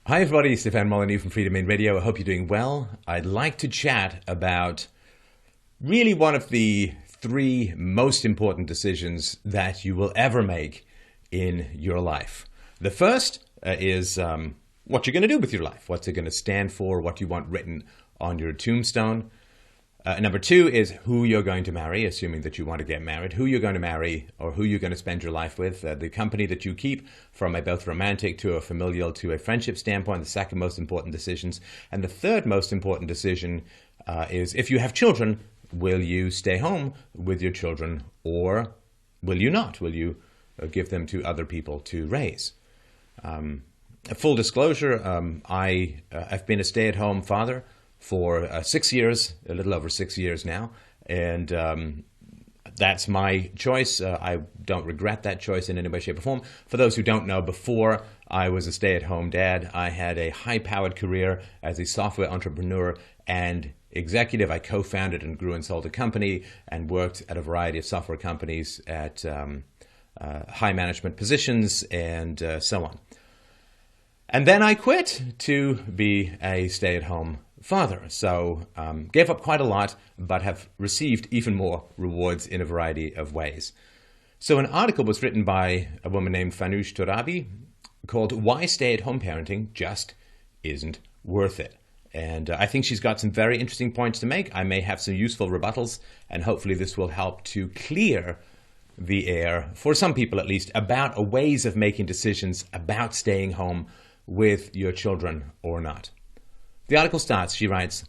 Hi everybody, Stefan Molyneux from Freedom Main Radio. I hope you're doing well. I'd like to chat about really one of the three most important decisions that you will ever make in your life. The first is what you're going to do with your life. What's it going to stand for? What you want written on your tombstone. Number two is who you're going to marry, assuming that you want to get married, who you're going to marry or who you're going to spend your life with, the company that you keep from a both romantic to a familial to a friendship standpoint, the second most important decisions. And the third most important decision is if you have children, will you stay home with your children or will you not? Will you give them to other people to raise? Full disclosure, I've been a stay-at-home father for 6 years, a little over 6 years now, and that's my choice. I don't regret that choice in any way, shape, or form. For those who don't know, before I was a stay-at-home dad, I had a high-powered career as a software entrepreneur and executive. I co-founded and grew and sold a company and worked at a variety of software companies at high management positions and so on. And then I quit to be a stay-at-home father. So gave up quite a lot, but have received even more rewards in a variety of ways. So an article was written by a woman named Farnoosh Torabi called Why Stay-at-Home Parenting Just Isn't Worth It. And I think she's got some very interesting points to make. I may have some useful rebuttals, and hopefully this will help to clear the air, for some people at least, about ways of making decisions about staying home with your children or not. The article starts, she writes,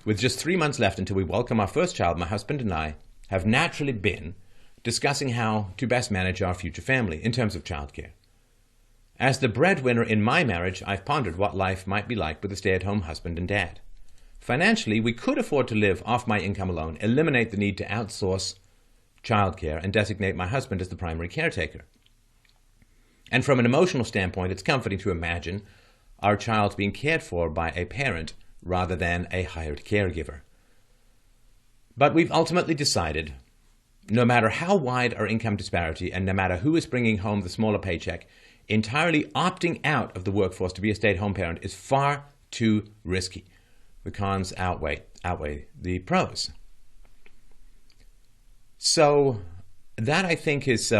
with just 3 months left until we welcome our first child, my husband and I have naturally been discussing how to best manage our future family in terms of childcare. As the breadwinner in my marriage, I've pondered what life might be like with a stay-at-home husband and dad. Financially, we could afford to live off my income alone, eliminate the need to outsource childcare, and designate my husband as the primary caretaker. And from an emotional standpoint, it's comforting to imagine our child being cared for by a parent rather than a hired caregiver. But we've ultimately decided, no matter how wide our income disparity and no matter who is bringing home the smaller paycheck, entirely opting out of the workforce to be a stay-at-home parent is far too risky. The cons outweigh the pros. So that, I think, is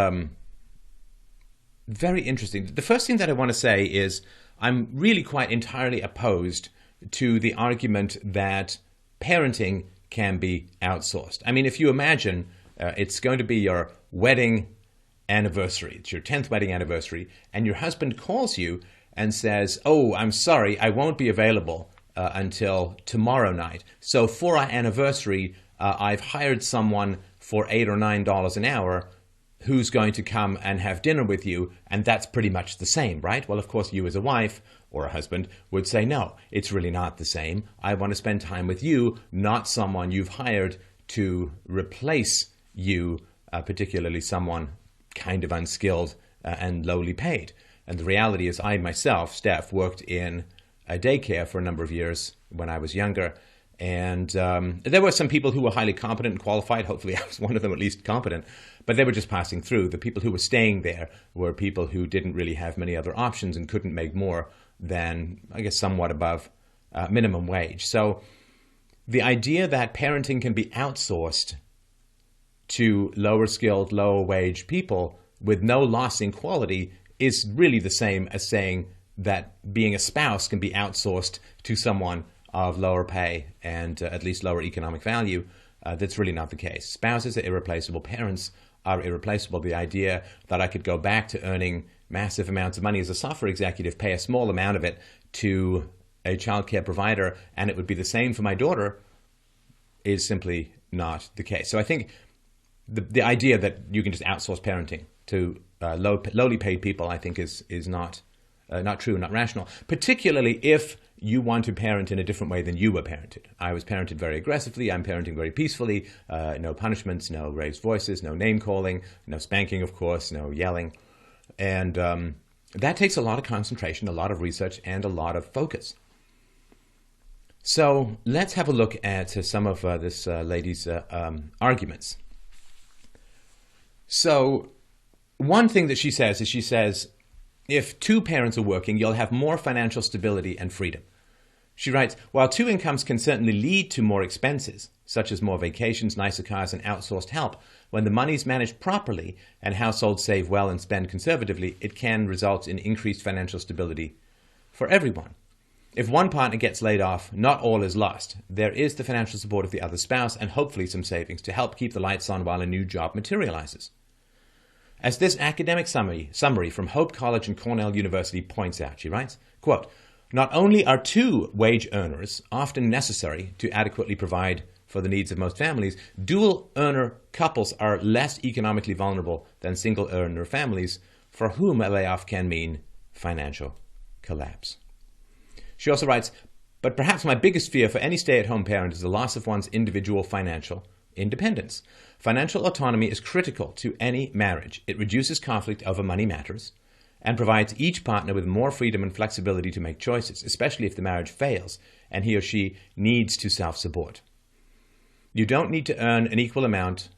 very interesting. The first thing that I want to say is I'm really quite entirely opposed to the argument that parenting can be outsourced. I mean, if you imagine it's going to be your wedding anniversary, it's your 10th wedding anniversary, and your husband calls you and says, "Oh, I'm sorry, I won't be available until tomorrow night. So for our anniversary, I've hired someone for $8 or $9 an hour who's going to come and have dinner with you," and that's pretty much the same, right? Well, of course, you as a wife or a husband would say, no, it's really not the same. I want to spend time with you, not someone you've hired to replace you, particularly someone kind of unskilled and lowly paid. And the reality is I myself, Steph, worked in a daycare for a number of years when I was younger. And there were some people who were highly competent and qualified. Hopefully I was one of them, at least competent. But they were just passing through. The people who were staying there were people who didn't really have many other options and couldn't make more than, I guess, somewhat above minimum wage. So the idea that parenting can be outsourced to lower skilled, lower wage people with no loss in quality is really the same as saying that being a spouse can be outsourced to someone of lower pay and at least lower economic value. That's really not the case. Spouses are irreplaceable. Parents are irreplaceable. The idea that I could go back to earning massive amounts of money as a software executive, pay a small amount of it to a childcare provider, and it would be the same for my daughter is simply not the case. So I think the idea that you can just outsource parenting to lowly paid people, I think, is not true, not rational, particularly if you want to parent in a different way than you were parented. I was parented very aggressively. I'm parenting very peacefully. No punishments, no raised voices, no name calling, no spanking, of course, no yelling. And that takes a lot of concentration, a lot of research, and a lot of focus. So let's have a look at some of this lady's arguments. So one thing that she says is if two parents are working, you'll have more financial stability and freedom. She writes, while two incomes can certainly lead to more expenses, such as more vacations, nicer cars, and outsourced help, when the money is managed properly and households save well and spend conservatively, it can result in increased financial stability for everyone. If one partner gets laid off, not all is lost. There is the financial support of the other spouse and hopefully some savings to help keep the lights on while a new job materializes. As this academic summary from Hope College and Cornell University points out, she writes, quote, not only are two wage earners often necessary to adequately provide for the needs of most families, dual earner couples are less economically vulnerable than single earner families for whom a layoff can mean financial collapse. She also writes, but perhaps my biggest fear for any stay-at-home parent is the loss of one's individual financial independence. Financial autonomy is critical to any marriage. It reduces conflict over money matters and provides each partner with more freedom and flexibility to make choices, especially if the marriage fails and he or she needs to self-support. You don't need to earn an equal amount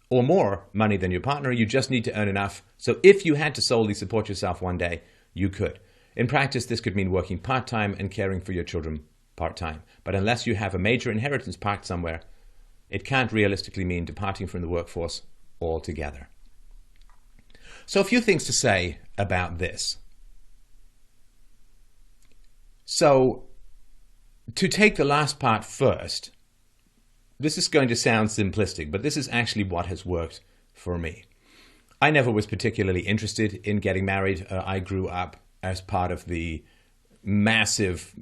or more money than your partner. You just need to earn enough. So if you had to solely support yourself one day, you could. In practice, this could mean working part-time and caring for your children part-time. But unless you have a major inheritance parked somewhere, it can't realistically mean departing from the workforce altogether. So a few things to say about this. So to take the last part first, this is going to sound simplistic, but this is actually what has worked for me. I never was particularly interested in getting married. I grew up as part of the massive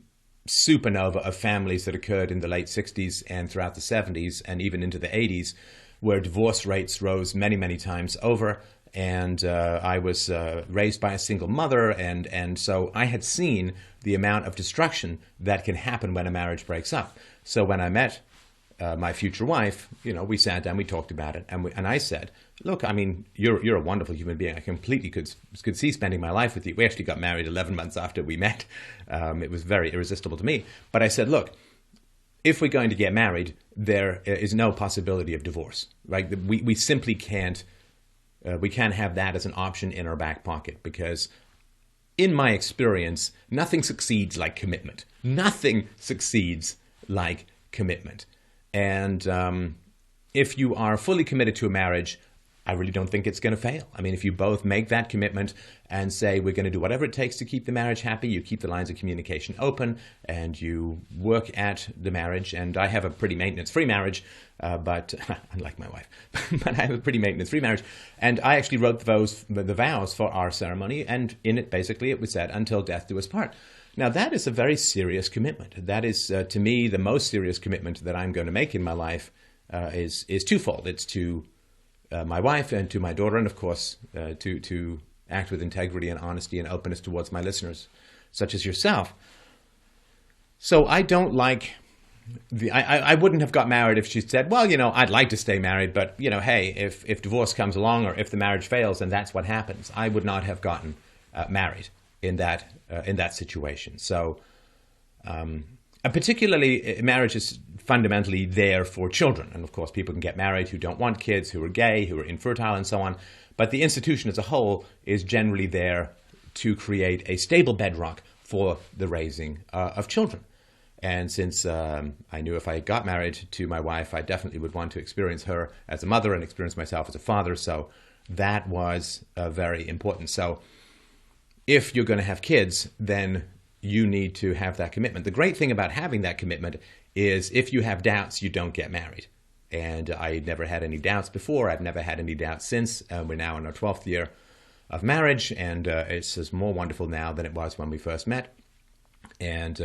supernova of families that occurred in the late 60s and throughout the 70s and even into the 80s, where divorce rates rose many, many times over. And I was raised by a single mother, and so I had seen the amount of destruction that can happen when a marriage breaks up. So when I met my future wife, we sat down, we talked about it, and I said, look, I mean, you're a wonderful human being. I completely could see spending my life with you. We actually got married 11 months after we met. It was very irresistible to me. But I said, look, if we're going to get married, there is no possibility of divorce, right? We simply can't. We can't have that as an option in our back pocket because, in my experience, nothing succeeds like commitment. Nothing succeeds like commitment. And if you are fully committed to a marriage, I really don't think it's going to fail. I mean, if you both make that commitment and say, we're going to do whatever it takes to keep the marriage happy, you keep the lines of communication open and you work at the marriage. And I have a pretty maintenance-free marriage, but unlike my wife, but I have a pretty maintenance-free marriage. And I actually wrote the vows for our ceremony. And in it, basically, it was said, until death do us part. Now, that is a very serious commitment. That is, to me, the most serious commitment that I'm going to make in my life is twofold. It's to my wife and to my daughter, and of course, to act with integrity and honesty and openness towards my listeners, such as yourself. So I don't like I wouldn't have got married if she said, well, I'd like to stay married, but, hey, if divorce comes along or if the marriage fails, then that's what happens. I would not have gotten married in that situation. So particularly, marriage is fundamentally there for children. And of course, people can get married who don't want kids, who are gay, who are infertile, and so on. But the institution as a whole is generally there to create a stable bedrock for the raising of children. And since I knew if I got married to my wife, I definitely would want to experience her as a mother and experience myself as a father. So that was very important. So if you're going to have kids, then you need to have that commitment. The great thing about having that commitment is if you have doubts, you don't get married. And I never had any doubts before. I've never had any doubts since. We're now in our 12th year of marriage, and it's just more wonderful now than it was when we first met. And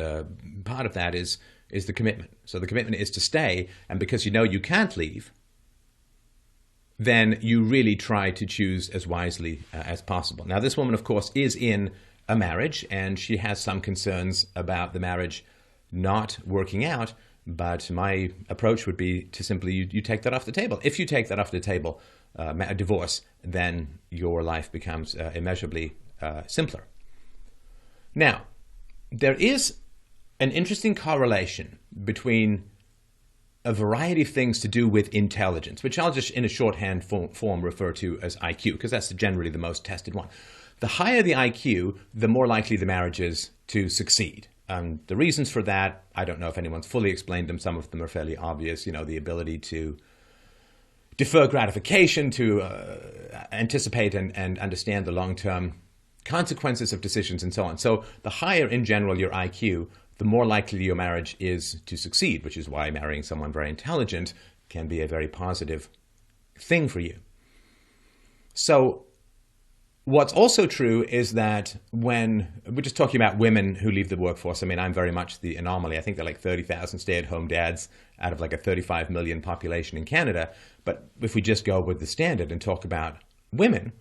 part of that is the commitment. So the commitment is to stay, and because you can't leave, then you really try to choose as wisely as possible. Now, this woman, of course, is in a marriage, and she has some concerns about the marriage not working out, but my approach would be to simply, you take that off the table. If you take that off the table, a divorce, then your life becomes immeasurably simpler. Now, there is an interesting correlation between a variety of things to do with intelligence, which I'll just in a shorthand form refer to as IQ, because that's generally the most tested one. the higher the IQ, the more likely the marriage is to succeed. The reasons for that, I don't know if anyone's fully explained them. Some of them are fairly obvious. The ability to defer gratification, to anticipate and understand the long-term consequences of decisions and so on. So the higher in general your IQ, the more likely your marriage is to succeed, which is why marrying someone very intelligent can be a very positive thing for you. So what's also true is that when we're just talking about women who leave the workforce, I mean, I'm very much the anomaly. I think there are like 30,000 stay-at-home dads out of like a 35 million population in Canada. But if we just go with the standard and talk about women,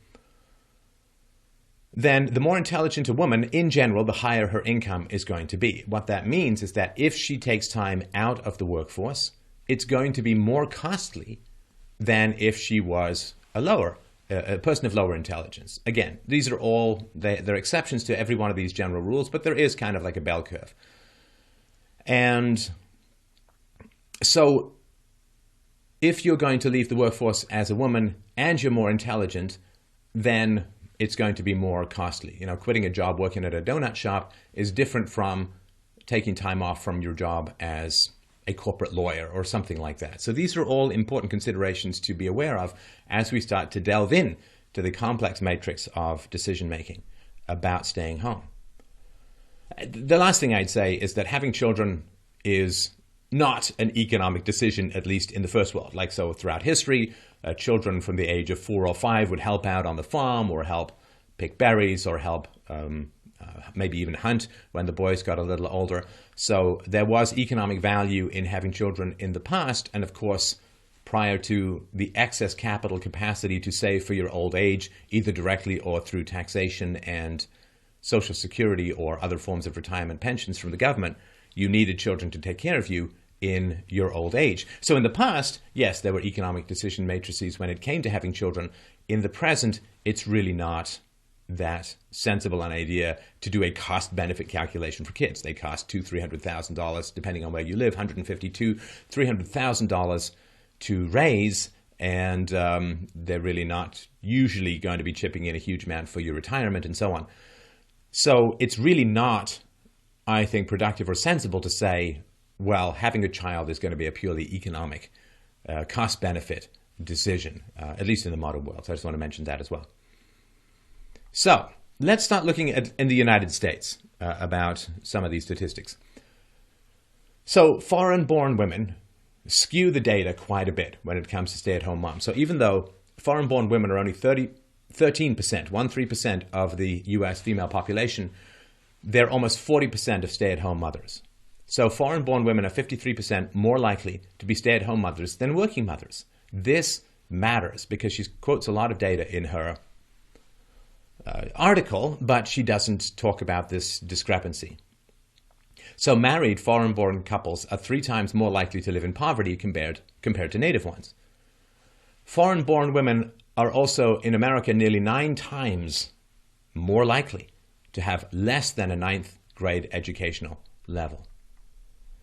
then the more intelligent a woman, in general, the higher her income is going to be. What that means is that if she takes time out of the workforce, it's going to be more costly than if she was a person of lower intelligence. Again, these are all, they're exceptions to every one of these general rules, but there is kind of like a bell curve. And so if you're going to leave the workforce as a woman and you're more intelligent, then it's going to be more costly. Quitting a job working at a donut shop is different from taking time off from your job as a corporate lawyer or something like that. So these are all important considerations to be aware of as we start to delve in to the complex matrix of decision-making about staying home. The last thing I'd say is that having children is not an economic decision, at least in the first world. Like so throughout history, children from the age of 4 or 5 would help out on the farm or help pick berries or help maybe even hunt when the boys got a little older. So there was economic value in having children in the past. And of course, prior to the excess capital capacity to save for your old age, either directly or through taxation and Social Security or other forms of retirement pensions from the government, you needed children to take care of you in your old age. So in the past, yes, there were economic decision matrices when it came to having children. In the present, it's really not that sensible an idea to do a cost-benefit calculation for kids. They cost $200,000-$300,000, depending on where you live, $152,000-$300,000 to raise, and they're really not usually going to be chipping in a huge amount for your retirement and so on. So it's really not, I think, productive or sensible to say, well, having a child is going to be a purely economic cost-benefit decision, at least in the modern world. So I just want to mention that as well. So let's start looking at in the United States about some of these statistics. So foreign-born women skew the data quite a bit when it comes to stay-at-home moms. So even though foreign-born women are only 13% of the U.S. female population, they're almost 40% of stay-at-home mothers. So foreign-born women are 53% more likely to be stay-at-home mothers than working mothers. This matters because she quotes a lot of data in her article, but she doesn't talk about this discrepancy. So married foreign-born couples are 3 times more likely to live in poverty compared to native ones. Foreign-born women are also, in America, nearly 9 times more likely to have less than a 9th grade educational level.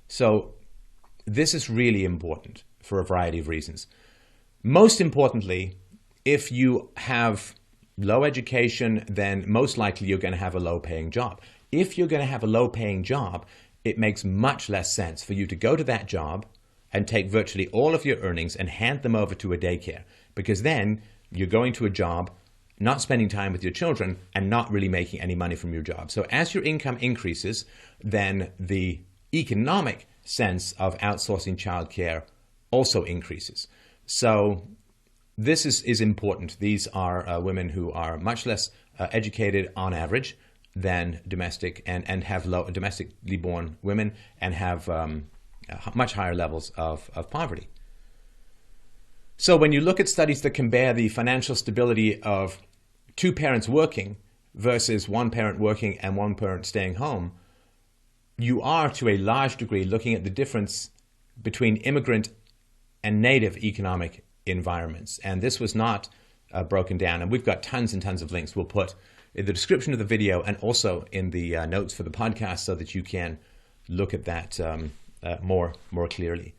So this is really important for a variety of reasons. Most importantly, if you have low education, then most likely you're going to have a low-paying job. If you're going to have a low-paying job, it makes much less sense for you to go to that job and take virtually all of your earnings and hand them over to a daycare, because then you're going to a job, not spending time with your children, and not really making any money from your job. So as your income increases, then the economic sense of outsourcing childcare also increases. So this is important. These are women who are much less educated on average than domestic and have domestically born women and have much higher levels of poverty. So when you look at studies that compare the financial stability of 2 parents working versus 1 parent working and 1 parent staying home, you are to a large degree looking at the difference between immigrant and native economic environments. And this was not broken down. And we've got tons and tons of links we'll put in the description of the video and also in the notes for the podcast so that you can look at that more clearly.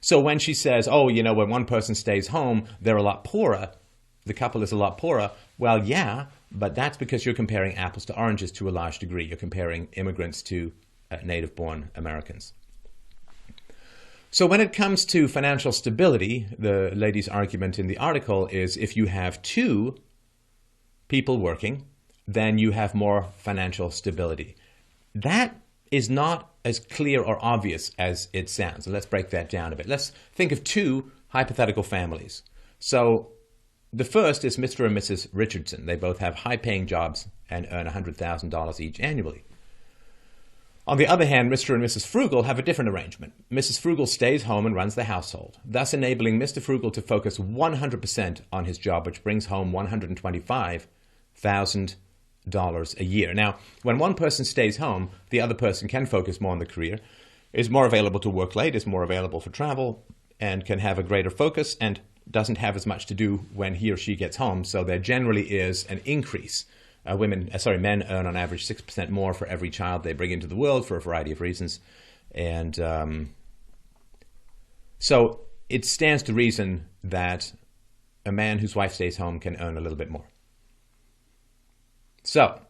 So when she says, oh, when one person stays home, they're a lot poorer, the couple is a lot poorer. Well, yeah, but that's because you're comparing apples to oranges to a large degree. You're comparing immigrants to native-born Americans. So when it comes to financial stability, the lady's argument in the article is if you have two people working, then you have more financial stability. That is not as clear or obvious as it sounds. So let's break that down a bit. Let's think of two hypothetical families. So the first is Mr. and Mrs. Richardson. They both have high-paying jobs and earn $100,000 each annually. On the other hand, Mr. and Mrs. Frugal have a different arrangement. Mrs. Frugal stays home and runs the household, thus enabling Mr. Frugal to focus 100% on his job, which brings home $125,000 a year. Now, when one person stays home, the other person can focus more on the career, is more available to work late, is more available for travel, and can have a greater focus, and doesn't have as much to do when he or she gets home. So there generally is an increase. Men earn on average 6% more for every child they bring into the world for a variety of reasons. And so it stands to reason that a man whose wife stays home can earn a little bit more. So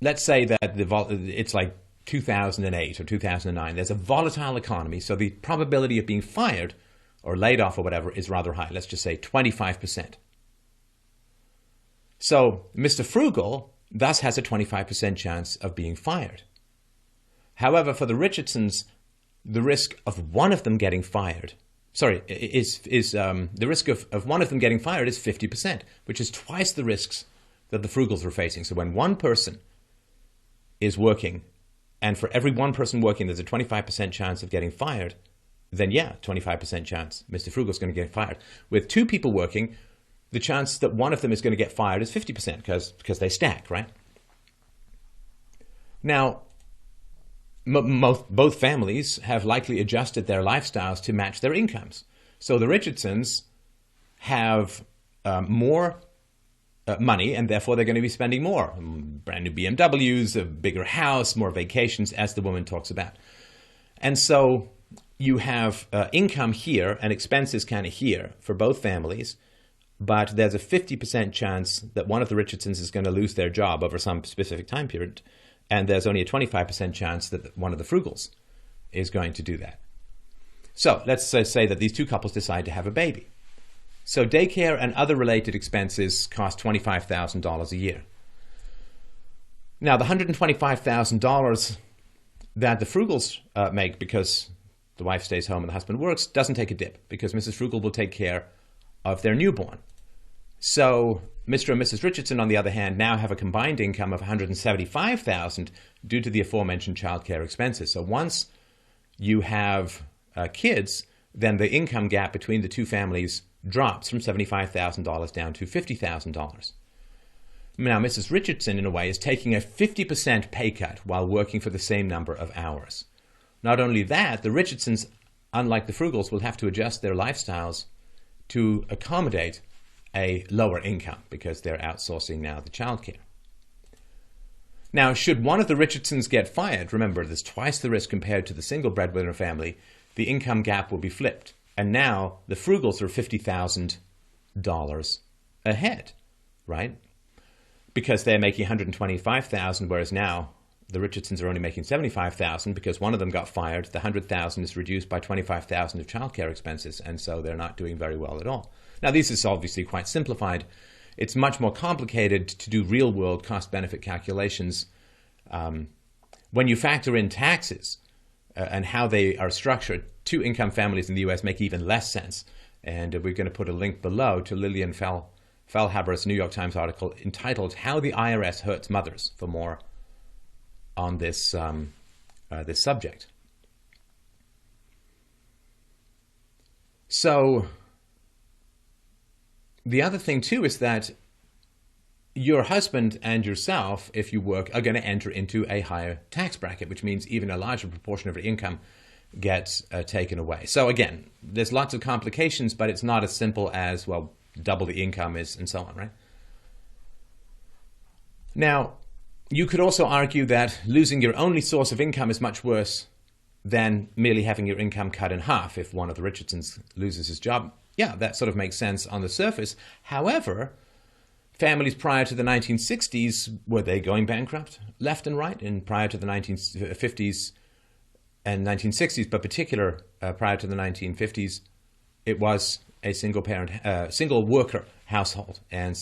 let's say that it's like 2008 or 2009. There's a volatile economy, so the probability of being fired or laid off or whatever is rather high. Let's just say 25%. So Mr. Frugal thus has a 25% chance of being fired. However, for the Richardsons, the risk of one of them getting fired, the risk of one of them getting fired is 50%, which is twice the risks that the Frugals were facing. So when one person is working, and for every one person working, there's a 25% chance of getting fired, then yeah, 25% chance Mr. Frugal's going to get fired. With two people working, the chance that one of them is going to get fired is 50% because they stack, right? Now, both families have likely adjusted their lifestyles to match their incomes. So the Richardsons have more money, and therefore they're going to be spending more. Brand new BMWs, a bigger house, more vacations, as the woman talks about. And so you have income here and expenses kind of here for both families. But there's a 50% chance that one of the Richardsons is going to lose their job over some specific time period, and there's only a 25% chance that one of the Frugals is going to do that. So let's say that these two couples decide to have a baby. So daycare and other related expenses cost $25,000 a year. Now, the $125,000 that the Frugals make because the wife stays home and the husband works doesn't take a dip because Mrs. Frugal will take care of their newborn. So Mr. and Mrs. Richardson, on the other hand, now have a combined income of $175,000 due to the aforementioned childcare expenses. So once you have kids, then the income gap between the two families drops from $75,000 down to $50,000. Now, Mrs. Richardson, in a way, is taking a 50% pay cut while working for the same number of hours. Not only that, the Richardsons, unlike the Frugals, will have to adjust their lifestyles to accommodate a lower income because they're outsourcing now the childcare. Now, should one of the Richardsons get fired, remember, there's twice the risk compared to the single breadwinner family, the income gap will be flipped. And now the Frugals are $50,000 ahead, right? Because they're making $125,000, whereas now the Richardsons are only making $75,000 because one of them got fired. The $100,000 is reduced by $25,000 of childcare expenses, and so they're not doing very well at all. Now, this is obviously quite simplified. It's much more complicated to do real-world cost-benefit calculations. When you factor in taxes and how they are structured, two-income families in the U.S. make even less sense. And we're going to put a link below to Lillian Feilhaber's New York Times article entitled "How the IRS Hurts Mothers" for more on this this subject. So the other thing too is that your husband and yourself, if you work, are going to enter into a higher tax bracket, which means even a larger proportion of your income gets taken away. So again, there's lots of complications, but it's not as simple as, well, double the income is, and so on, right? Now, you could also argue that losing your only source of income is much worse than merely having your income cut in half if one of the Richardsons loses his job. yeah, that sort of makes sense on the surface. However, families prior to the 1960s, were they going bankrupt left and right? And prior to the 1950s and 1960s, but particular prior to the 1950s, it was a single parent, single worker household and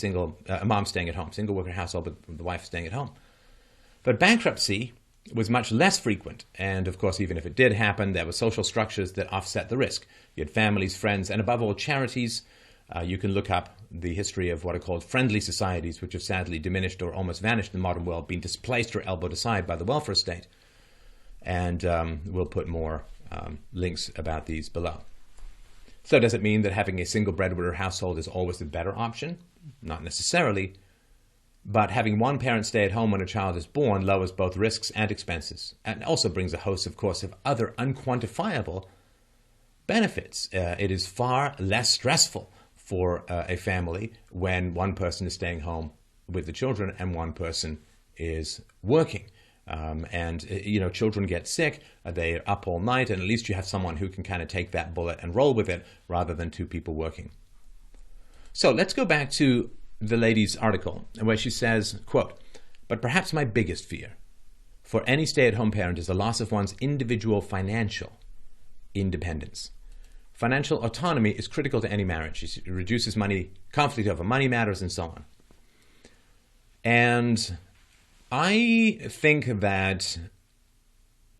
a mom staying at home, single worker household, but the wife staying at home. But bankruptcy was much less frequent. And of course, even if it did happen, there were social structures that offset the risk. You had families, friends, and above all, charities. You can look up the history of what are called friendly societies, which have sadly diminished or almost vanished in the modern world, being displaced or elbowed aside by the welfare state. And we'll put more links about these below. So does it mean that having a single breadwinner household is always the better option? Not necessarily. But having one parent stay at home when a child is born lowers both risks and expenses, and also brings a host, of course, of other unquantifiable benefits. It is far less stressful for a family when one person is staying home with the children and one person is working. Children get sick, they're up all night, and at least you have someone who can kind of take that bullet and roll with it rather than two people working. So let's go back to the lady's article where she says, quote, "But perhaps my biggest fear for any stay-at-home parent is the loss of one's individual financial independence. Financial autonomy is critical to any marriage. It reduces conflict over money matters, and so on." And I think that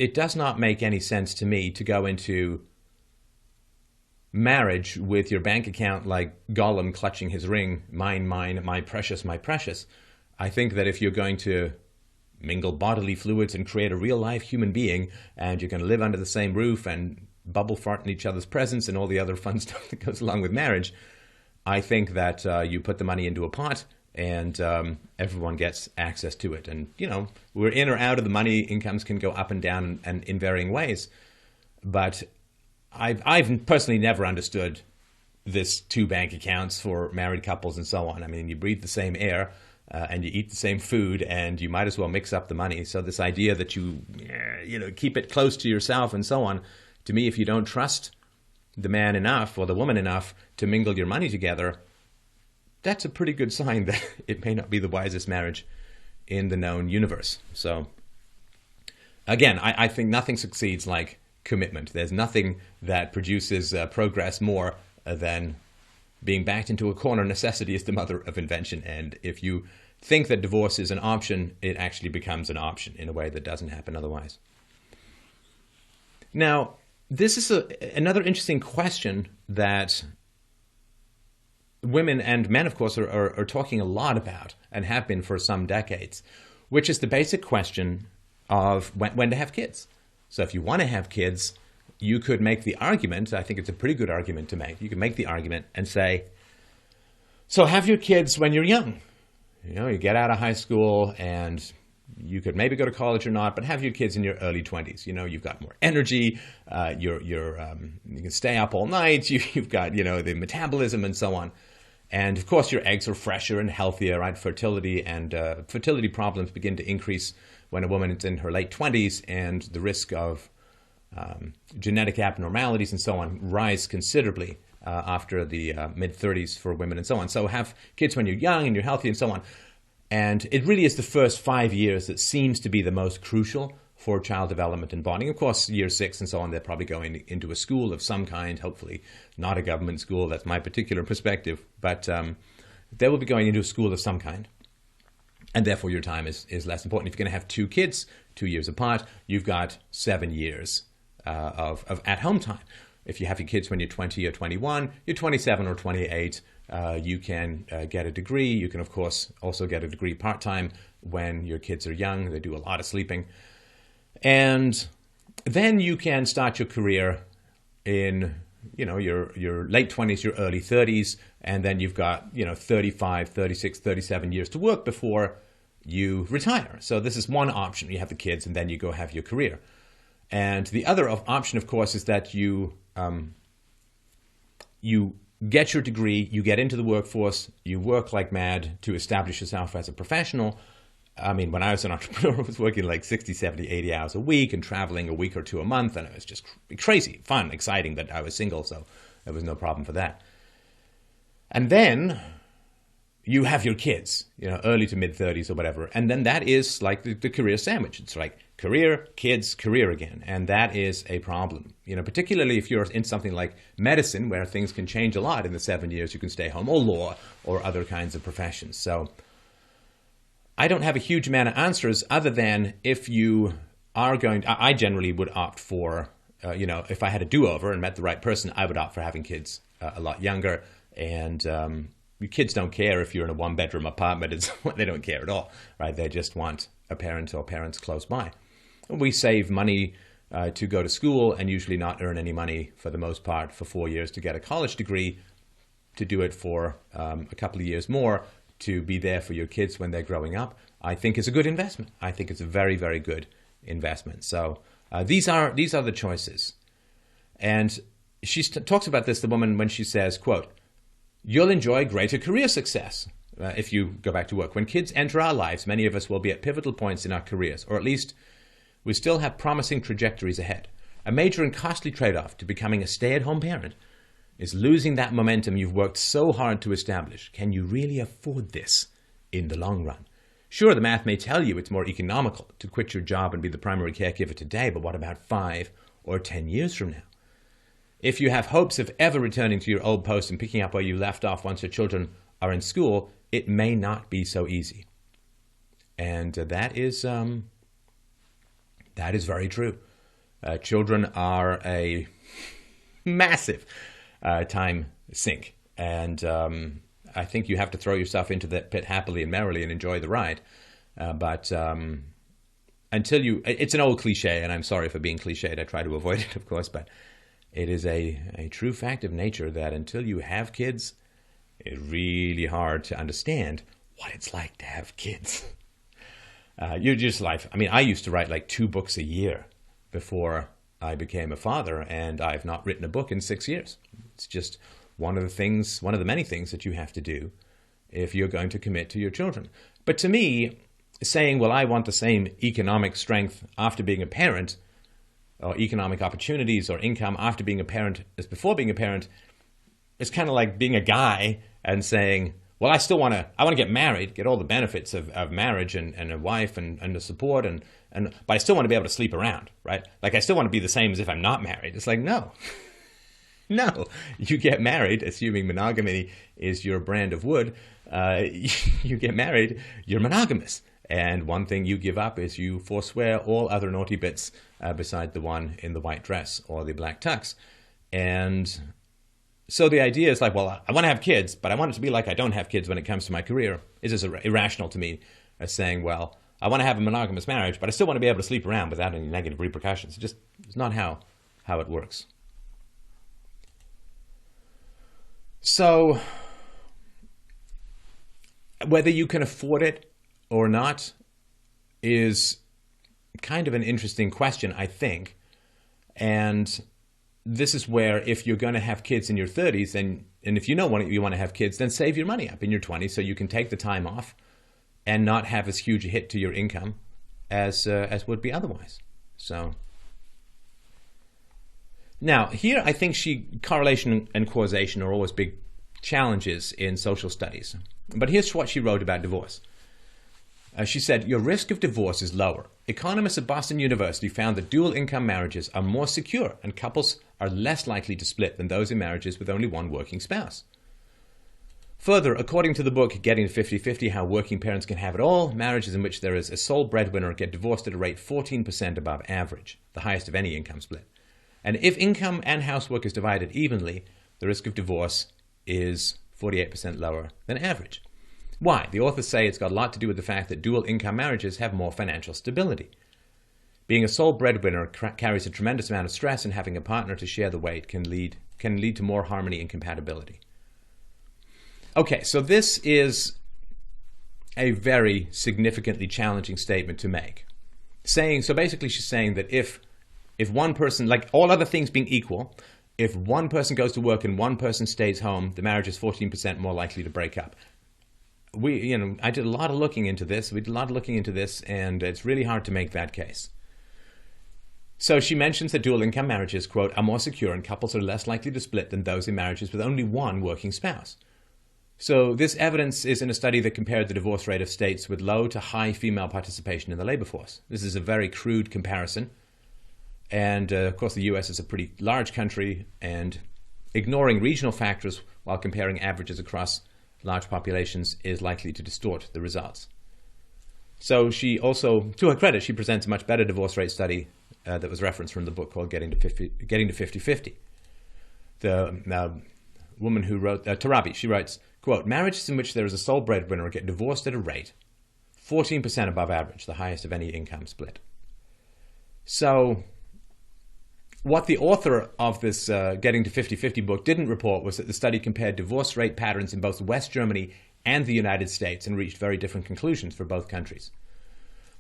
it does not make any sense to me to go into marriage with your bank account like Gollum clutching his ring, mine, mine, my precious, my precious. I think that if you're going to mingle bodily fluids and create a real-life human being, and you're going to live under the same roof and bubble fart in each other's presence and all the other fun stuff that goes along with marriage, I think that you put the money into a pot and everyone gets access to it. And, we're in or out of the money. Incomes can go up and down and in varying ways. But I've personally never understood this two bank accounts for married couples and so on. I mean, you breathe the same air and you eat the same food, and you might as well mix up the money. So this idea that you keep it close to yourself and so on, to me, if you don't trust the man enough or the woman enough to mingle your money together, that's a pretty good sign that it may not be the wisest marriage in the known universe. So again, I think nothing succeeds like commitment. There's nothing that produces progress more than being backed into a corner. Necessity is the mother of invention. And if you think that divorce is an option, it actually becomes an option in a way that doesn't happen otherwise. Now, this is another interesting question that women and men, of course, are talking a lot about and have been for some decades, which is the basic question of when to have kids. So if you want to have kids, you could make the argument, I think it's a pretty good argument to make, you can make the argument and say, so have your kids when you're young. You get out of high school and you could maybe go to college or not, but have your kids in your early 20s. You've got more energy, you can stay up all night, you've got, the metabolism and so on. And of course, your eggs are fresher and healthier, right? Fertility problems begin to increase when a woman is in her late 20s, and the risk of genetic abnormalities and so on rise considerably after the mid-30s for women and so on. So have kids when you're young and you're healthy and so on. And it really is the first 5 years that seems to be the most crucial for child development and bonding. Of course, year 6 and so on, they're probably going into a school of some kind, hopefully not a government school. That's my particular perspective. But they will be going into a school of some kind. And therefore, your time is less important. If you're going to have 2 kids, 2 years apart, you've got 7 years of at-home time. If you have your kids when you're 20 or 21, you're 27 or 28, you can get a degree. You can, of course, also get a degree part-time when your kids are young. They do a lot of sleeping. And then you can start your career in, your late 20s, your early 30s, and then you've got, 35, 36, 37 years to work before you retire. So this is one option. You have the kids, and then you go have your career. And the other option, of course, is that you get your degree, you get into the workforce, you work like mad to establish yourself as a professional. I mean, when I was an entrepreneur, I was working like 60, 70, 80 hours a week and traveling a week or two a month. And it was just crazy, fun, exciting, but I was single, so there was no problem for that. And then you have your kids, early to mid-30s or whatever. And then that is like the career sandwich. It's like career, kids, career again. And that is a problem, particularly if you're in something like medicine, where things can change a lot in the 7 years you can stay home, or law, or other kinds of professions. So I don't have a huge amount of answers other than if you are I generally would opt for, if I had a do-over and met the right person, I would opt for having kids a lot younger. And your kids don't care if you're in a one-bedroom apartment. They don't care at all, right? They just want a parent or parents close by. We save money to go to school and usually not earn any money for the most part for 4 years to get a college degree, to do it for a couple of years more, to be there for your kids when they're growing up, I think is a good investment. I think it's a very, very good investment. So these are the choices. And she talks about this, the woman, when she says, quote, "You'll enjoy greater career success if you go back to work. When kids enter our lives, many of us will be at pivotal points in our careers, or at least we still have promising trajectories ahead. A major and costly trade-off to becoming a stay-at-home parent is losing that momentum you've worked so hard to establish. Can you really afford this in the long run? Sure, the math may tell you it's more economical to quit your job and be the primary caregiver today, but what about 5 or 10 years from now? If you have hopes of ever returning to your old post and picking up where you left off once your children are in school, it may not be so easy." And that is very true. Children are a massive time sink. And I think you have to throw yourself into that pit happily and merrily and enjoy the ride. But until it's an old cliche, and I'm sorry for being cliched. I try to avoid it, of course, but it is a true fact of nature that until you have kids, it's really hard to understand what it's like to have kids. You're just like, I used to write like 2 books a year before I became a father, and I've not written a book in 6 years. It's just one of the many things that you have to do if you're going to commit to your children. But to me, saying, well, I want the same economic strength after being a parent, or economic opportunities or income after being a parent as before being a parent, it's kind of like being a guy and saying, well, I want to get married, get all the benefits of marriage and a wife and the support, but I still want to be able to sleep around, right? Like, I still want to be the same as if I'm not married. It's like, no. No, you get married, assuming monogamy is your brand of wood, you get married, you're monogamous. And one thing you give up is you forswear all other naughty bits beside the one in the white dress or the black tux. And so the idea is like, well, I want to have kids, but I want it to be like I don't have kids when it comes to my career. Is as irrational to me as saying, well, I want to have a monogamous marriage, but I still want to be able to sleep around without any negative repercussions. It's not how it works. So whether you can afford it or not is kind of an interesting question, I think. And this is where, if you're going to have kids in your 30s, and if you want to have kids, then save your money up in your 20s so you can take the time off and not have as huge a hit to your income as would be otherwise. So now here, I think correlation and causation are always big challenges in social studies. But here's what she wrote about divorce. She said, your risk of divorce is lower. Economists at Boston University found that dual income marriages are more secure and couples are less likely to split than those in marriages with only one working spouse. Further, according to the book Getting 50-50, How Working Parents Can Have It All, marriages in which there is a sole breadwinner get divorced at a rate 14% above average, the highest of any income split. And if income and housework is divided evenly, the risk of divorce is 48% lower than average. Why? The authors say it's got a lot to do with the fact that dual income marriages have more financial stability. Being a sole breadwinner carries a tremendous amount of stress, and having a partner to share the weight can lead to more harmony and compatibility. Okay, so this is a very significantly challenging statement to make. So basically she's saying that if one person, like all other things being equal, if one person goes to work and one person stays home, the marriage is 14% more likely to break up. I did a lot of looking into this. We did a lot of looking into this, and it's really hard to make that case. So she mentions that dual income marriages, quote, are more secure and couples are less likely to split than those in marriages with only one working spouse. So this evidence is in a study that compared the divorce rate of states with low to high female participation in the labor force. This is a very crude comparison. And of course, the US is a pretty large country, and ignoring regional factors while comparing averages across large populations is likely to distort the results. So she also, to her credit, she presents a much better divorce rate study that was referenced from the book called Getting to 50-50. The woman who wrote, Tarabi, she writes, quote, marriages in which there is a sole breadwinner get divorced at a rate 14% above average, the highest of any income split. So what the author of this Getting to 50-50 book didn't report was that the study compared divorce rate patterns in both West Germany and the United States and reached very different conclusions for both countries.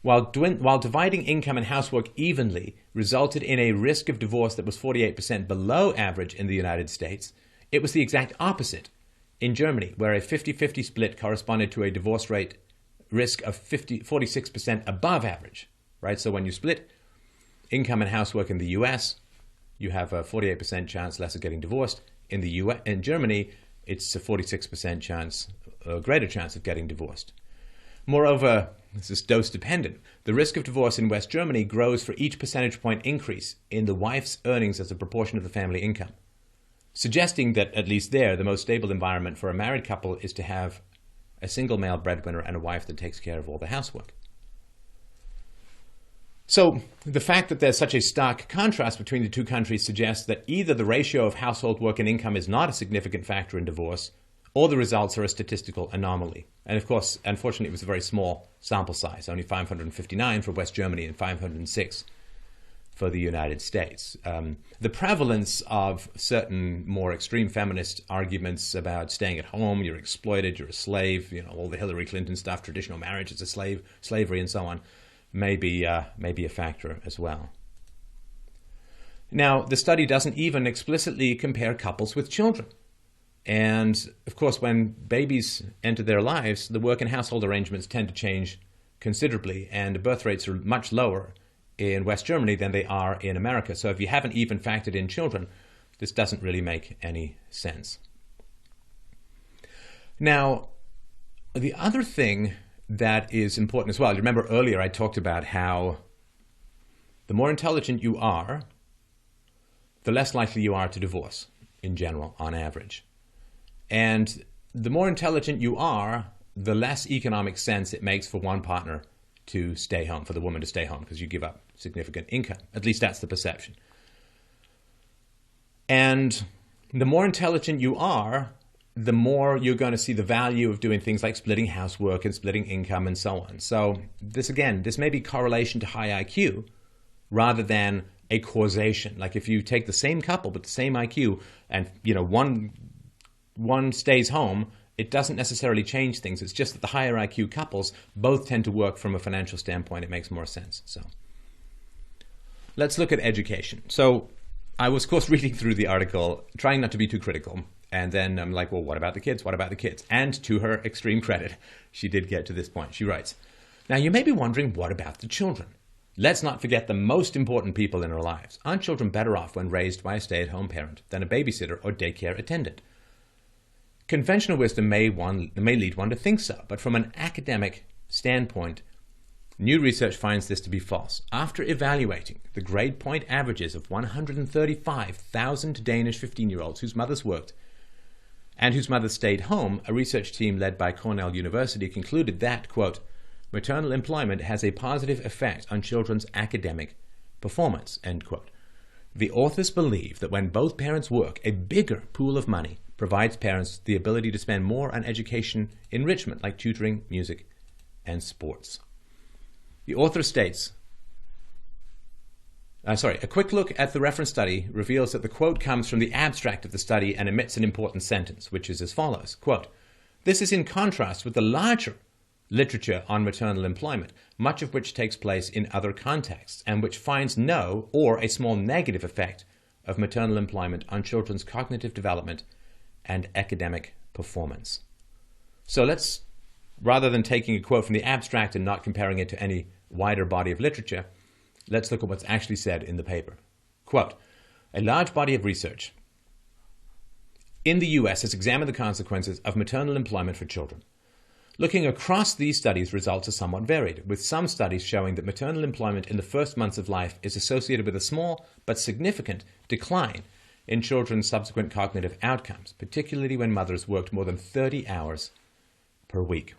While dividing income and housework evenly resulted in a risk of divorce that was 48% below average in the United States, it was the exact opposite in Germany, where a 50-50 split corresponded to a divorce rate risk of 46% above average, right? So when you split income and housework in the US, you have a 48% chance less of getting divorced. In Germany, it's a 46% chance, a greater chance of getting divorced. Moreover, this is dose dependent. The risk of divorce in West Germany grows for each percentage point increase in the wife's earnings as a proportion of the family income, suggesting that at least there, the most stable environment for a married couple is to have a single male breadwinner and a wife that takes care of all the housework. So the fact that there's such a stark contrast between the two countries suggests that either the ratio of household work and income is not a significant factor in divorce, or the results are a statistical anomaly. And of course, unfortunately, it was a very small sample size, only 559 for West Germany and 506 for the United States. The prevalence of certain more extreme feminist arguments about staying at home, you're exploited, you're a slave, all the Hillary Clinton stuff, traditional marriage is a slavery and so on, may be a factor as well. Now, the study doesn't even explicitly compare couples with children. And of course, when babies enter their lives, the work and household arrangements tend to change considerably, and birth rates are much lower in West Germany than they are in America. So if you haven't even factored in children, this doesn't really make any sense. Now, the other thing that is important as well, you remember earlier I talked about how the more intelligent you are, the less likely you are to divorce in general, on average. And the more intelligent you are, the less economic sense it makes for one partner to stay home, for the woman to stay home, because you give up significant income. At least that's the perception. And the more intelligent you are, the more you're going to see the value of doing things like splitting housework and splitting income and so on. So this may be correlation to high IQ rather than a causation. Like if you take the same couple but the same IQ and one stays home, it doesn't necessarily change things. It's just that the higher IQ couples both tend to work from a financial standpoint. It makes more sense. So let's look at education. So I was, of course, reading through the article, trying not to be too critical. And then I'm like, well, what about the kids? What about the kids? And to her extreme credit, she did get to this point. She writes, now you may be wondering, what about the children? Let's not forget the most important people in our lives. Aren't children better off when raised by a stay-at-home parent than a babysitter or daycare attendant? Conventional wisdom may lead one to think so, but from an academic standpoint, new research finds this to be false. After evaluating the grade point averages of 135,000 Danish 15-year-olds whose mothers worked and whose mothers stayed home, a research team led by Cornell University concluded that, quote, maternal employment has a positive effect on children's academic performance, end quote. The authors believe that when both parents work, a bigger pool of money provides parents the ability to spend more on education enrichment like tutoring, music, and sports. The author states, a quick look at the reference study reveals that the quote comes from the abstract of the study and omits an important sentence, which is as follows, quote, this is in contrast with the larger literature on maternal employment, much of which takes place in other contexts and which finds no or a small negative effect of maternal employment on children's cognitive development and academic performance. So let's, rather than taking a quote from the abstract and not comparing it to any wider body of literature, let's look at what's actually said in the paper. Quote, a large body of research in the US has examined the consequences of maternal employment for children. Looking across these studies, results are somewhat varied, with some studies showing that maternal employment in the first months of life is associated with a small but significant decline in children's subsequent cognitive outcomes, particularly when mothers worked more than 30 hours per week.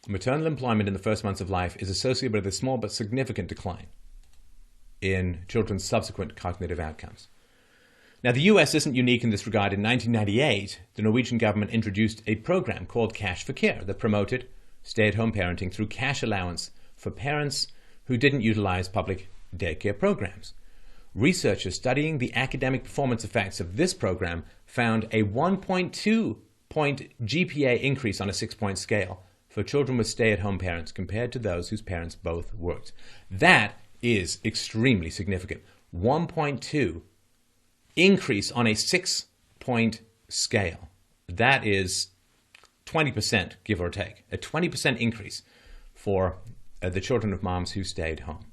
Maternal employment in the first months of life is associated with a small but significant decline in children's subsequent cognitive outcomes. Now, the US isn't unique in this regard. In 1998, the Norwegian government introduced a program called Cash for Care that promoted stay-at-home parenting through cash allowance for parents who didn't utilize public daycare programs. Researchers studying the academic performance effects of this program found a 1.2-point GPA increase on a 6-point scale for children with stay-at-home parents compared to those whose parents both worked. That is extremely significant. 1.2 increase on a 6-point scale. That is 20%, give or take. A 20% increase for the children of moms who stayed home.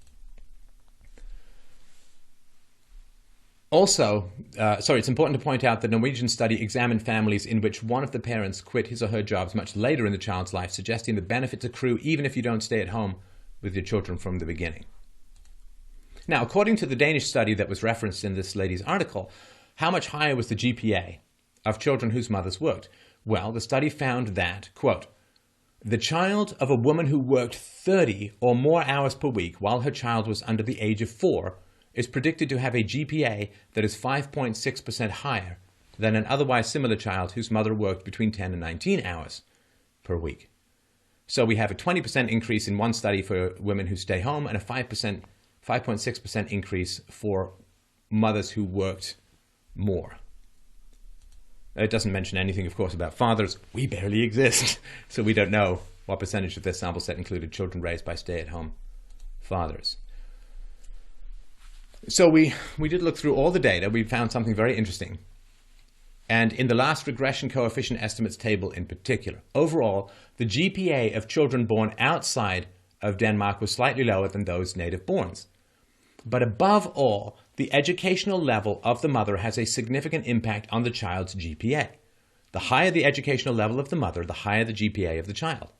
Also, it's important to point out that the Norwegian study examined families in which one of the parents quit his or her jobs much later in the child's life, suggesting the benefits accrue even if you don't stay at home with your children from the beginning. Now, according to the Danish study that was referenced in this lady's article, how much higher was the GPA of children whose mothers worked? Well, the study found that, quote, the child of a woman who worked 30 or more hours per week while her child was under the age of 4 is predicted to have a GPA that is 5.6% higher than an otherwise similar child whose mother worked between 10 and 19 hours per week. So we have a 20% increase in one study for women who stay home and a 5.6% increase for mothers who worked more. It doesn't mention anything, of course, about fathers. We barely exist, so we don't know what percentage of this sample set included children raised by stay-at-home fathers. So we did look through all the data. We found something very interesting. And in the last regression coefficient estimates table in particular, overall, the GPA of children born outside of Denmark was slightly lower than those native-borns. But above all, the educational level of the mother has a significant impact on the child's GPA. The higher the educational level of the mother, the higher the GPA of the child.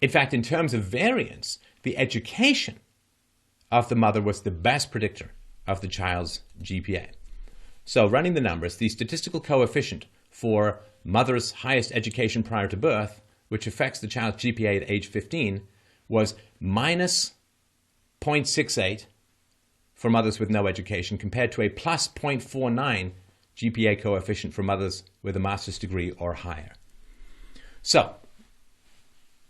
In fact, in terms of variance, the education of the mother was the best predictor of the child's GPA. So running the numbers, the statistical coefficient for mother's highest education prior to birth, which affects the child's GPA at age 15, was minus 0.68 for mothers with no education compared to a plus 0.49 GPA coefficient for mothers with a master's degree or higher. So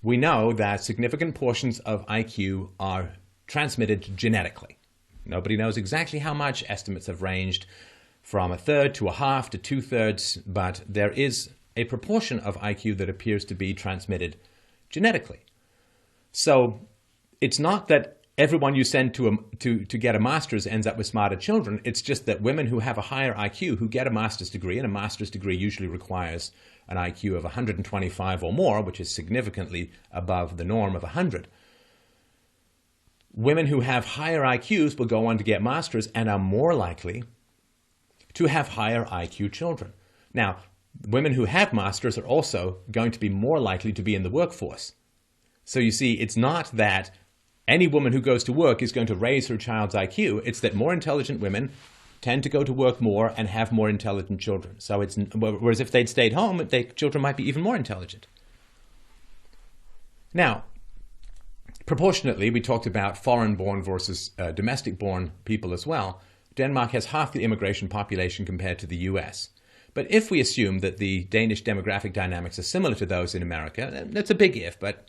we know that significant portions of IQ are transmitted genetically. Nobody knows exactly how much. Estimates have ranged from 1/3 to 1/2 to 2/3, but there is a proportion of IQ that appears to be transmitted genetically. So it's not that everyone you send to get a master's ends up with smarter children. It's just that women who have a higher IQ, who get a master's degree, and a master's degree usually requires an IQ of 125 or more, which is significantly above the norm of 100. Women who have higher IQs will go on to get masters and are more likely to have higher IQ children. Now, women who have masters are also going to be more likely to be in the workforce. So you see, it's not that any woman who goes to work is going to raise her child's IQ. It's that more intelligent women tend to go to work more and have more intelligent children. So it's, whereas if they'd stayed home, their children might be even more intelligent. Now, proportionately, we talked about foreign-born versus domestic-born people as well. Denmark has half the immigration population compared to the US. But if we assume that the Danish demographic dynamics are similar to those in America, that's a big if, but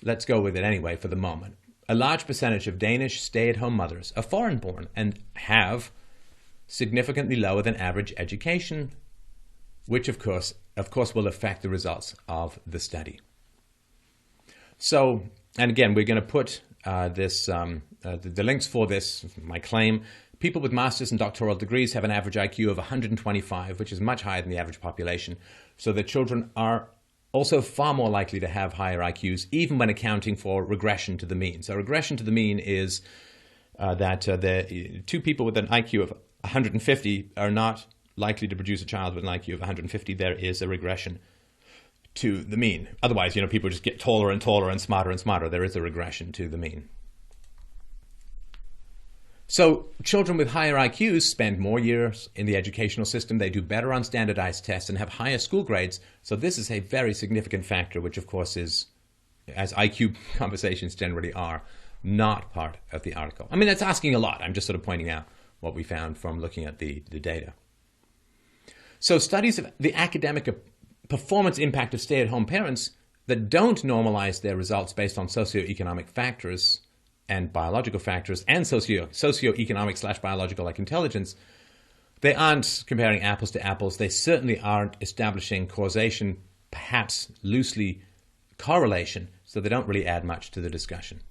let's go with it anyway for the moment. A large percentage of Danish stay-at-home mothers are foreign-born and have significantly lower than average education, which of course will affect the results of the study. So, and again, we're going to put the links for this, my claim. People with master's and doctoral degrees have an average IQ of 125, which is much higher than the average population. So the children are also far more likely to have higher IQs, even when accounting for regression to the mean. So regression to the mean is that the two people with an IQ of 150 are not likely to produce a child with an IQ of 150, there is a regression to the mean. Otherwise, people just get taller and taller and smarter. There is a regression to the mean. So children with higher IQs spend more years in the educational system. They do better on standardized tests and have higher school grades. So this is a very significant factor, which of course is, as IQ conversations generally are, not part of the article. I mean, that's asking a lot. I'm just sort of pointing out what we found from looking at the data. So studies of the academic performance impact of stay-at-home parents that don't normalize their results based on socioeconomic factors and biological factors and socioeconomic/biological like intelligence, they aren't comparing apples to apples. They certainly aren't establishing causation, perhaps loosely correlation, so they don't really add much to the discussion.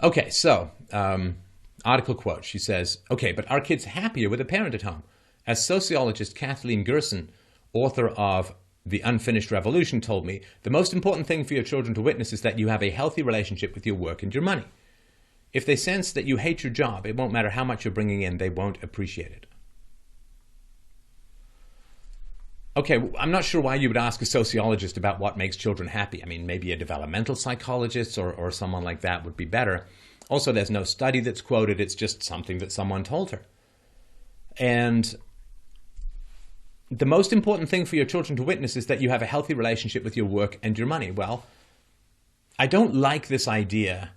Okay, so article quote, she says, okay, but are kids happier with a parent at home? As sociologist Kathleen Gerson, author of The Unfinished Revolution, told me, the most important thing for your children to witness is that you have a healthy relationship with your work and your money. If they sense that you hate your job, it won't matter how much you're bringing in, they won't appreciate it. Okay, I'm not sure why you would ask a sociologist about what makes children happy. I mean, maybe a developmental psychologist or someone like that would be better. Also, there's no study that's quoted. It's just something that someone told her. And the most important thing for your children to witness is that you have a healthy relationship with your work and your money. Well, I don't like this idea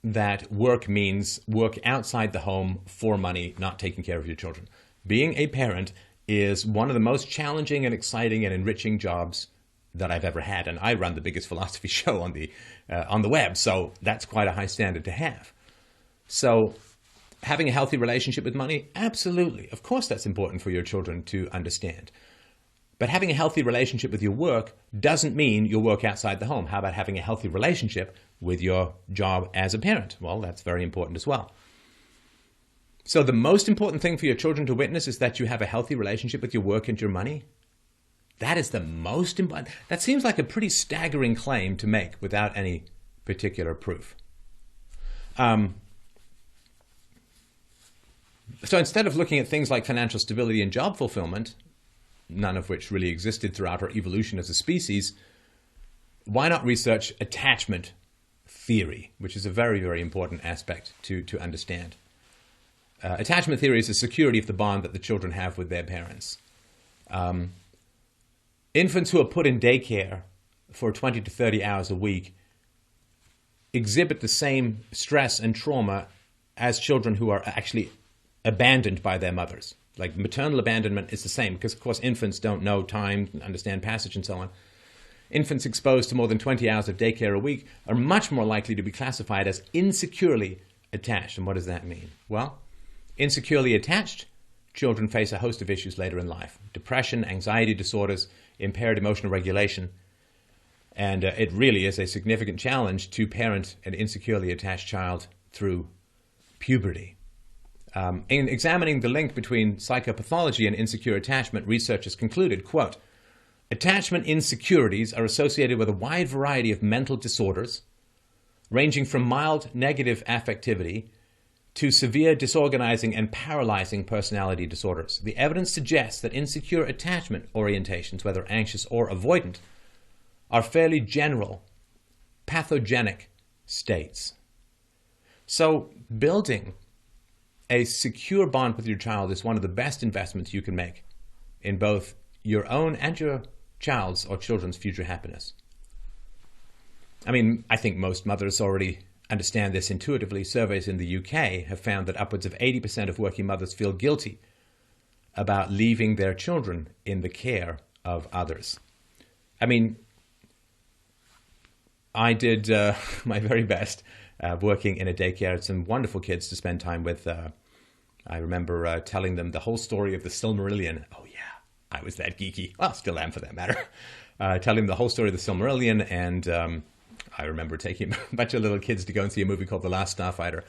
that work means work outside the home for money, not taking care of your children. Being a parent is one of the most challenging and exciting and enriching jobs that I've ever had. And I run the biggest philosophy show on the web, so that's quite a high standard to have. So having a healthy relationship with money, absolutely. Of course that's important for your children to understand. But having a healthy relationship with your work doesn't mean you'll work outside the home. How about having a healthy relationship with your job as a parent? Well, that's very important as well. So the most important thing for your children to witness is that you have a healthy relationship with your work and your money? That is the most important. That seems like a pretty staggering claim to make without any particular proof. So instead of looking at things like financial stability and job fulfillment, none of which really existed throughout our evolution as a species, why not research attachment theory, which is a very, very important aspect to understand. Attachment theory is the security of the bond that the children have with their parents. Infants who are put in daycare for 20 to 30 hours a week exhibit the same stress and trauma as children who are actually abandoned by their mothers. Like maternal abandonment is the same because, of course, infants don't know time, understand passage, and so on. Infants exposed to more than 20 hours of daycare a week are much more likely to be classified as insecurely attached. And what does that mean? Well, insecurely attached children face a host of issues later in life. Depression, anxiety disorders, impaired emotional regulation. And it really is a significant challenge to parent an insecurely attached child through puberty. In examining the link between psychopathology and insecure attachment, researchers concluded, quote, attachment insecurities are associated with a wide variety of mental disorders, ranging from mild negative affectivity to severe disorganizing and paralyzing personality disorders. The evidence suggests that insecure attachment orientations, whether anxious or avoidant, are fairly general, pathogenic states. So building a secure bond with your child is one of the best investments you can make in both your own and your child's or children's future happiness. I mean, I think most mothers already understand this intuitively. Surveys in the UK have found that upwards of 80% of working mothers feel guilty about leaving their children in the care of others. I mean, I did my very best working in a daycare. Had some wonderful kids to spend time with. I remember telling them the whole story of the Silmarillion. Oh yeah, I was that geeky. Well, still am for that matter. Telling them the whole story of the Silmarillion, and I remember taking a bunch of little kids to go and see a movie called The Last Starfighter.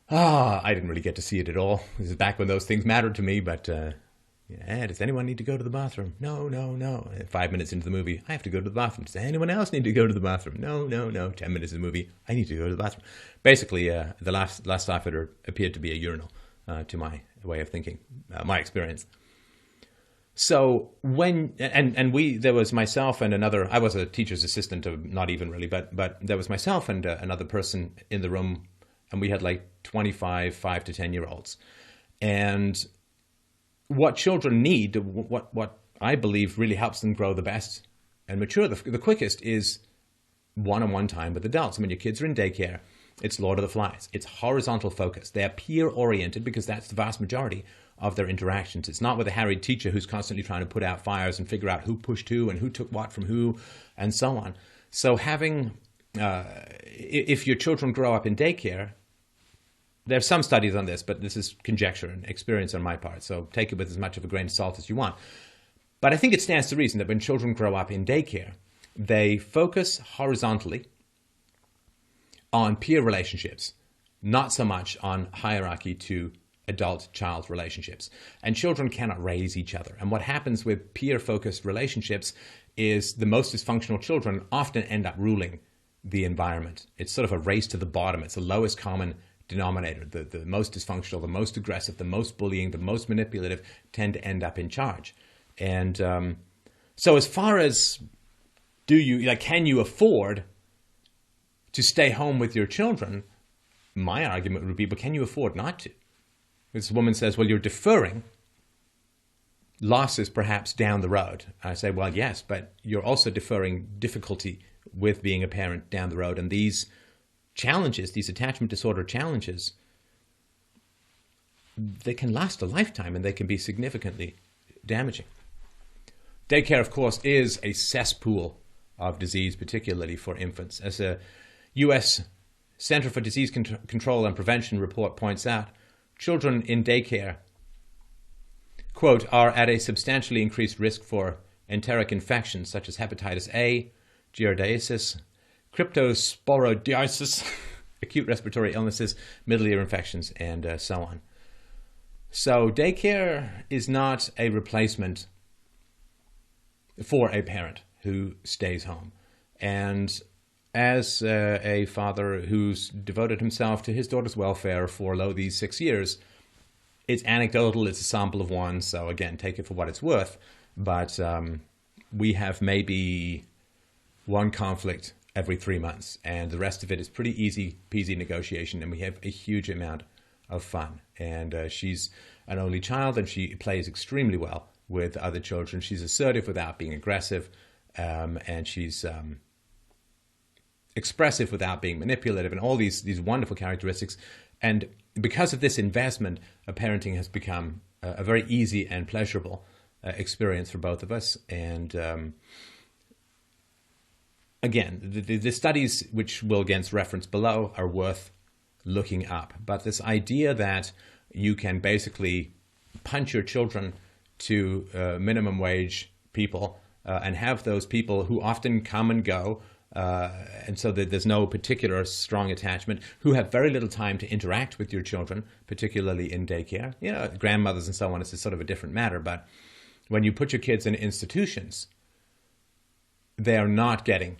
I didn't really get to see it at all. This is back when those things mattered to me, but yeah, does anyone need to go to the bathroom? No. 5 minutes into the movie, I have to go to the bathroom. Does anyone else need to go to the bathroom? No. 10 minutes in the movie, I need to go to the bathroom. Basically, the last Starfighter appeared to be a urinal to my way of thinking, my experience. So there was myself and another, I was a teacher's assistant, not even really, but there was myself and another person in the room, and we had like 25, 5 to 10 year olds. And what children need, what I believe really helps them grow the best and mature the quickest is one-on-one time with adults. I mean, your kids are in daycare. It's Lord of the Flies. It's horizontal focus. They are peer-oriented because that's the vast majority of their interactions. It's not with a harried teacher who's constantly trying to put out fires and figure out who pushed who and who took what from who and so on. So having, if your children grow up in daycare, there's some studies on this, but this is conjecture and experience on my part. So take it with as much of a grain of salt as you want. But I think it stands to reason that when children grow up in daycare, they focus horizontally on peer relationships, not so much on hierarchy to adult-child relationships. And children cannot raise each other. And what happens with peer-focused relationships is the most dysfunctional children often end up ruling the environment. It's sort of a race to the bottom. It's the lowest common denominator. The most dysfunctional, the most aggressive, the most bullying, the most manipulative tend to end up in charge. And so as far as can you afford to stay home with your children? My argument would be, but can you afford not to? This woman says, well, you're deferring losses perhaps down the road. I say, well, yes, but you're also deferring difficulty with being a parent down the road. And these challenges, these attachment disorder challenges, they can last a lifetime and they can be significantly damaging. Daycare, of course, is a cesspool of disease, particularly for infants. As a U.S. Center for Disease Control and Prevention report points out, children in daycare, quote, are at a substantially increased risk for enteric infections such as hepatitis A, giardiasis, cryptosporidiosis, acute respiratory illnesses, middle ear infections, and so on. So daycare is not a replacement for a parent who stays home. And as a father who's devoted himself to his daughter's welfare for these 6 years, it's anecdotal, it's a sample of one, so again, take it for what it's worth. But we have maybe one conflict every 3 months, and the rest of it is pretty easy peasy negotiation, and we have a huge amount of fun. And she's an only child, and she plays extremely well with other children. She's assertive without being aggressive, and she's expressive without being manipulative, and all these wonderful characteristics. And because of this investment, parenting has become a very easy and pleasurable experience for both of us. And again, the studies which will against reference below are worth looking up. But this idea that you can basically punch your children to minimum wage people and have those people who often come and go, and so that there's no particular strong attachment, who have very little time to interact with your children, particularly in daycare. You know, grandmothers and so on, it's sort of a different matter. But when you put your kids in institutions, they are not getting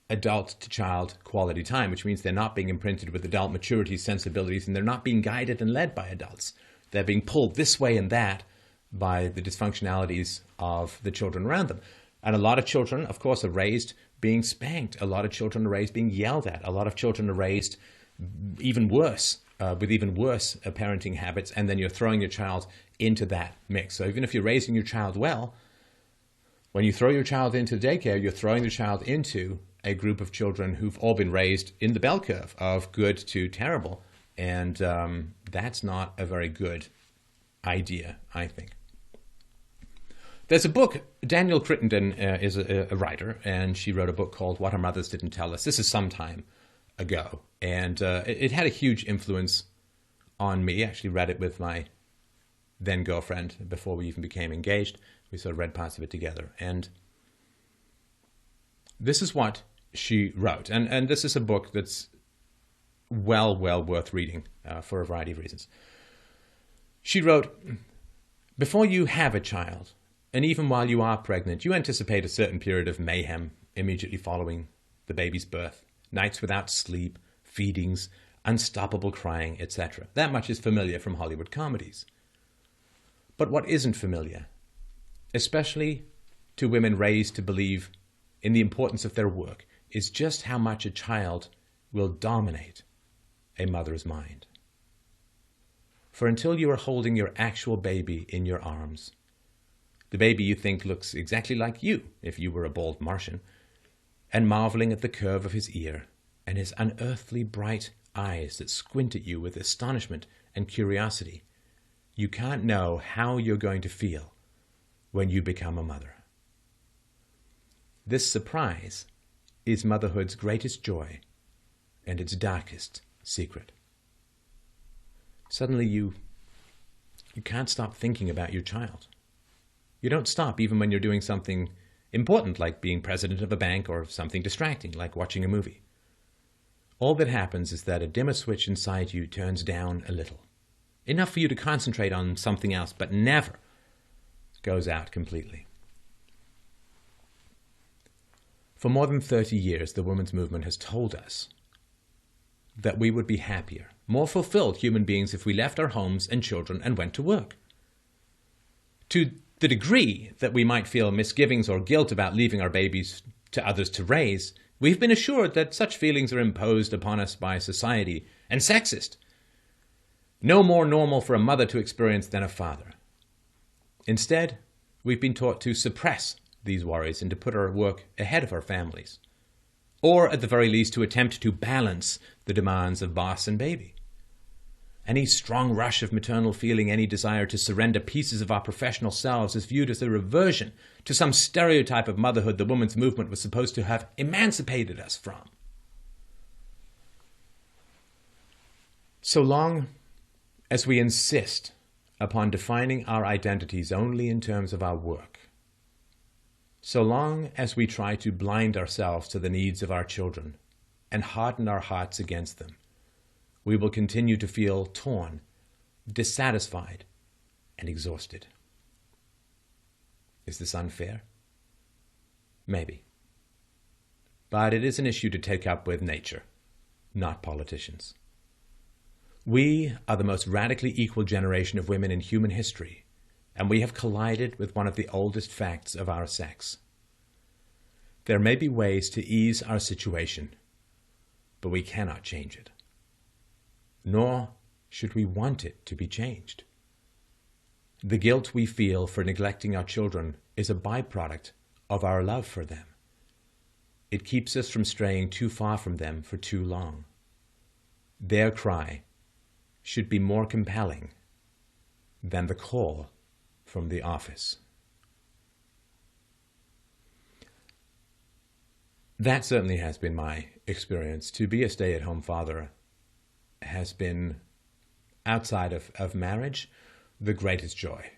adult-to-child quality time, which means they're not being imprinted with adult maturity, sensibilities, and they're not being guided and led by adults. They're being pulled this way and that by the dysfunctionalities of the children around them. And a lot of children, of course, are raised being spanked. A lot of children are raised being yelled at. A lot of children are raised even worse, with even worse parenting habits, and then you're throwing your child into that mix. So even if you're raising your child well, when you throw your child into daycare, you're throwing the child into a group of children who've all been raised in the bell curve of good to terrible. And that's not a very good idea, I think. There's a book, Danielle Crittenden is a writer, and she wrote a book called What Our Mothers Didn't Tell Us. This is some time ago, and it had a huge influence on me. I actually read it with my then girlfriend before we even became engaged. We sort of read parts of it together, and this is what she wrote. And this is a book that's well worth reading for a variety of reasons. She wrote, before you have a child, and even while you are pregnant, you anticipate a certain period of mayhem immediately following the baby's birth. Nights without sleep, feedings, unstoppable crying, etc. That much is familiar from Hollywood comedies. But what isn't familiar, especially to women raised to believe in the importance of their work, is just how much a child will dominate a mother's mind. For until you are holding your actual baby in your arms, the baby you think looks exactly like you if you were a bald Martian, and marveling at the curve of his ear and his unearthly bright eyes that squint at you with astonishment and curiosity, you can't know how you're going to feel when you become a mother. This surprise is motherhood's greatest joy and its darkest secret. Suddenly you can't stop thinking about your child. You don't stop even when you're doing something important like being president of a bank or something distracting like watching a movie. All that happens is that a dimmer switch inside you turns down a little, enough for you to concentrate on something else, but never goes out completely. For more than 30 years, the women's movement has told us that we would be happier, more fulfilled human beings if we left our homes and children and went to work. To the degree that we might feel misgivings or guilt about leaving our babies to others to raise, we've been assured that such feelings are imposed upon us by society and sexist. No more normal for a mother to experience than a father. Instead, we've been taught to suppress these worries and to put our work ahead of our families, or at the very least to attempt to balance the demands of boss and baby. Any strong rush of maternal feeling, any desire to surrender pieces of our professional selves is viewed as a reversion to some stereotype of motherhood the women's movement was supposed to have emancipated us from. So long as we insist upon defining our identities only in terms of our work, so long as we try to blind ourselves to the needs of our children and harden our hearts against them, we will continue to feel torn, dissatisfied, and exhausted. Is this unfair? Maybe. But it is an issue to take up with nature, not politicians. We are the most radically equal generation of women in human history, and we have collided with one of the oldest facts of our sex. There may be ways to ease our situation, but we cannot change it. Nor should we want it to be changed. The guilt we feel for neglecting our children is a byproduct of our love for them. It keeps us from straying too far from them for too long. Their cry should be more compelling than the call from the office. That certainly has been my experience. To be a stay-at-home father has been, outside of marriage, the greatest joy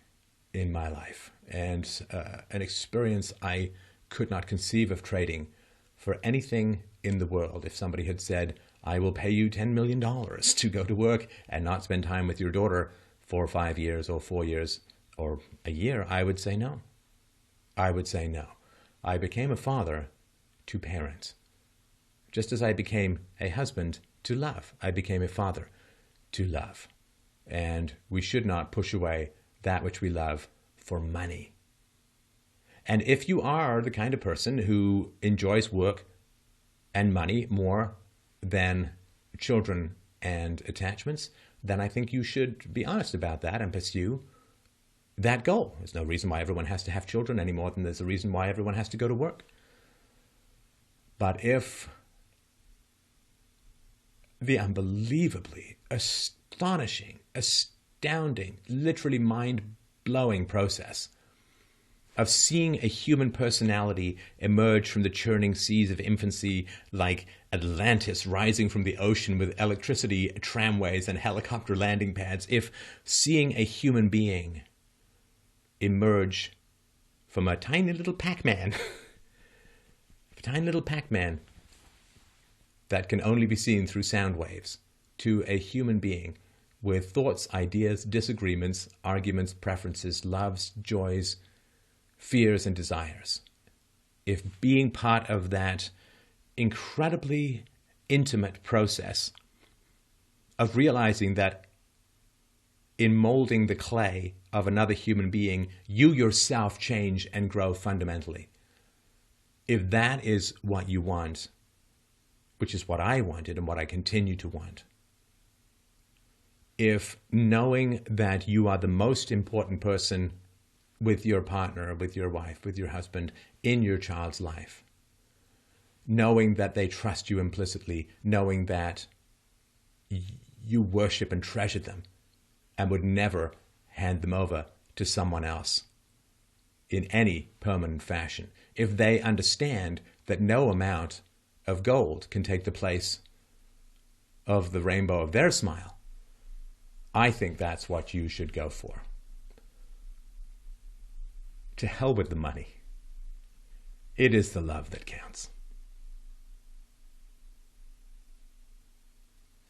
in my life, and an experience I could not conceive of trading for anything in the world. If somebody had said, I will pay you $10 million to go to work and not spend time with your daughter 4 or 5 years or 4 years or a year, I would say no. I would say no. I became a father to parent. Just as I became a husband to love, I became a father to love. And we should not push away that which we love for money. And if you are the kind of person who enjoys work and money more than children and attachments, then I think you should be honest about that and pursue that goal. There's no reason why everyone has to have children any more than there's a reason why everyone has to go to work. But if the unbelievably astonishing, astounding, literally mind-blowing process of seeing a human personality emerge from the churning seas of infancy like Atlantis rising from the ocean with electricity tramways and helicopter landing pads, if seeing a human being emerge from a tiny little Pac-Man, a tiny little Pac-Man that can only be seen through sound waves, to a human being with thoughts, ideas, disagreements, arguments, preferences, loves, joys, fears, and desires. If being part of that incredibly intimate process of realizing that in molding the clay of another human being, you yourself change and grow fundamentally. If that is what you want, which is what I wanted and what I continue to want, if knowing that you are the most important person with your partner, with your wife, with your husband, in your child's life, knowing that they trust you implicitly, knowing that you worship and treasure them and would never hand them over to someone else in any permanent fashion, if they understand that no amount of gold can take the place of the rainbow of their smile, I think that's what you should go for. To hell with the money. It is the love that counts.